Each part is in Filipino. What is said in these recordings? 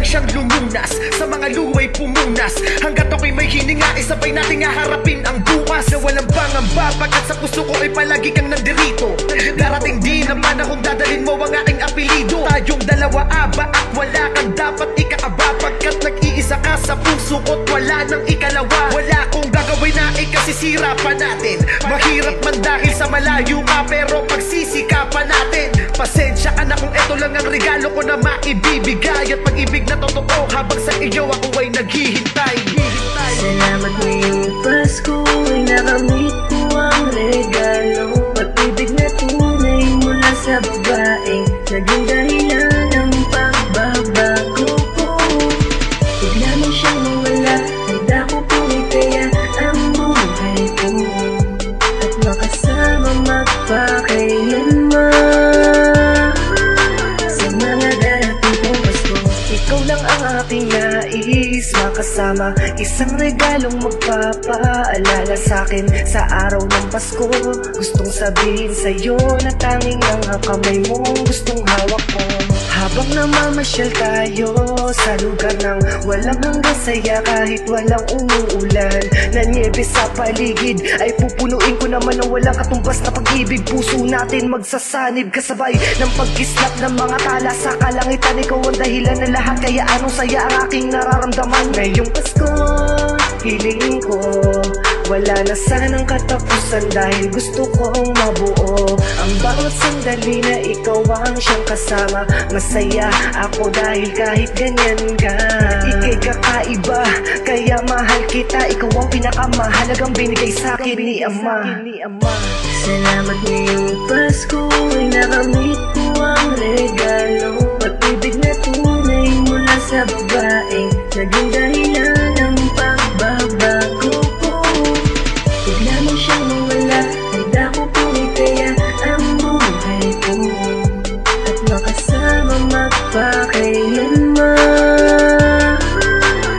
lang siyang lumunas, sa mga luwa'y pumunas. Hanggat ako'y may hininga, isabay natin haharapin ang bukas na walang pangamba, pagkat sa puso ko ay palagi kang nandirito. Darating din naman akong dadalhin mo ang aking apelido. Tayong dalawa aba at wala kang dapat ikaaba, pagkat nag-iisa ka sa puso ko't wala nang ikalawa. Wala akong gagawin na ikasisira pa natin. Mahirap man dahil sa malayo ka, pero pagsisikapan natin. Pasensya ka na kung eto lang ang regalo ko na maibibigay, at pag-ibig na totoo habang sa iyo ako ay naghihintay. Salamat ngayong Pasko ay nakamit mo ang regalo. Pag-ibig na tunay mula sa babaeng naging dahilan ng pagbabago ko. Bigla mo siyang mawala, handa ko pong ikaya ang buhay ko, at makasama magpakailanman. Sa mga darating kong Pasko, ikaw lang ang aking nais makasama. Isang regalong magpapaalala sa'kin sa araw ng Pasko. Gustong sabihin sa'yo na tanging ang kamay mo gustong hawak ko. Habang namamasyal tayo sa lugar ng walang hanggang saya, kahit walang umuulan na nyebe sa paligid, ay pupunuin ko naman ng walang katumbas na pag-ibig. Puso natin magsasanib kasabay ng pagkislap ng mga tala sa kalangitan. Ikaw ang dahilan ng lahat, kaya anong saya ang aking nararamdaman. Ngayong Pasko, hiling ko wala na sanang katapusan, dahil gusto kong mabuo ang bawat sandali na ikaw ang siyang kasama. Masaya ako dahil kahit ganyan ka, ika'y kakaiba, kaya mahal kita. Ikaw ang pinakamahalagang binigay sa'kin ni Ama. Salamat ngayong Pasko ay nakamit mo ang regalo. Pag-ibig na tunay mula sa babaeng naging dahilan ng pagbabago ko. Bigla mo siyang mawala, handa ko pong ikaya ang buhay ko, at makasama magpakailanman.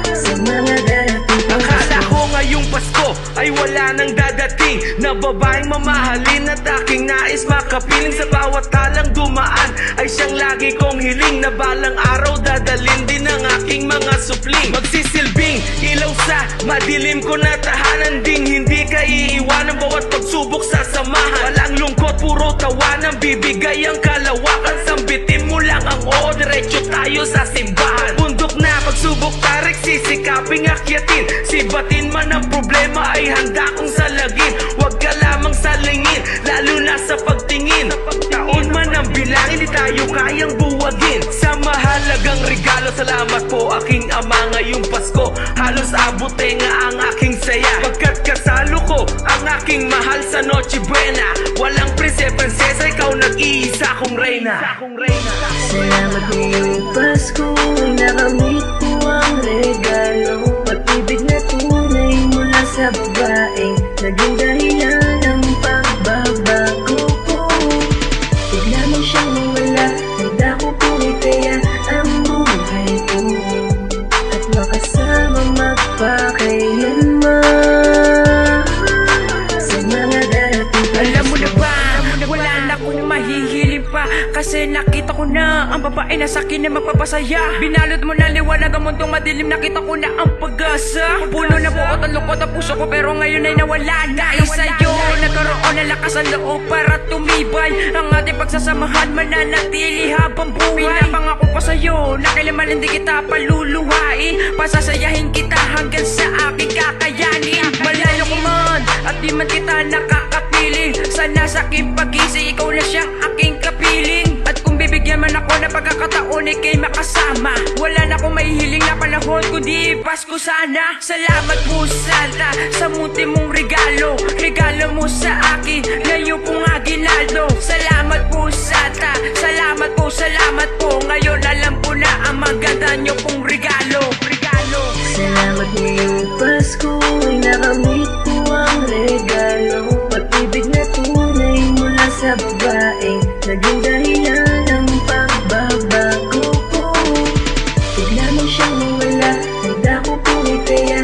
Sa mga darating kong Pasko, akala ko ngayong Pasko ay wala nang dadating na babaeng mamahalin at aking nais makapiling. Sa bawat talang dumaan ay siyang lagi kong hiling, na balang araw dadalin din ang aking mga supling. Magsisilbing ilaw sa madilim ko na tahanan, ding hindi ka iiwanan bawat pagsubok sa samahan. Walang lungkot, puro tawanan, bibigay ang kalawakan. Sambitin mo lang ang oo, diretso tayo sa simbahan. Bundok na pagsubok tarik, sisikaping akyatin. Sibatin man ang problema ay handa kong salagin. Huwag ka lamang salingin, lalo na sa pagtingin. Taon man ang bilangin, di tayo kayang buwagin. Sa mahalagang regalo, salamat po aking Ama ngayong Pasko. Halos abot nga ang aking saya, pagkat kasalo ko ang aking mahal sa Noche Buena. Walang prinsesa, ikaw nag-iisa kong reyna. salamat ngayong Pasko ay nakamit mo ang regalo. Pag-ibig na tunay mula sa babaeng naging dahilan ng pagbabago ko. Bigla mo siyang mawala, handa ko pong ikaya ang buhay ko, at makasama magpakailanman. Sa mga darating kong Alam mo na Pasko, ba, wala na akong mahihiling pa, kasi nakita ko na ang babae na sa'kin na magpapasaya. Binalot mo na liwanag ang mundong madilim, nakita ko na ang pag-asa. Puno na buot ang lungkot ang puso ko, pero ngayon ay nawala na. Ay sa'yo, nagkaroon ng lakas ang loob para tumibay. Ang ating pagsasamahan mananatili habang buhay. Pinapangako ko sa'yo na kailanman hindi kita paluluhain. Pasasayahin kita hanggang sa aking kakayanin. Malayo ko man at di man kita nakakapiling, sana sa aking pag-isip ikaw na siyang aking kapiling. At kung bibigyan man ako ng pagkakataon, ika'y makasama. Wala na akong mahihiling na panahon, kundi Pasko sana. Salamat po Santa sa munti mong regalo, regalo mo sa akin ngayon kong aginaldo. Salamat po Santa, salamat po. Ngayon alam ko na ang maganda nyo pong regalo. salamat ngayong Pasko ay nakamit mo ang regalo. Pag-ibig na tunay mula sa babaeng naging dahilan ng pagbabago ko. Bigla mo siyang mawala, handa ko pong ikaya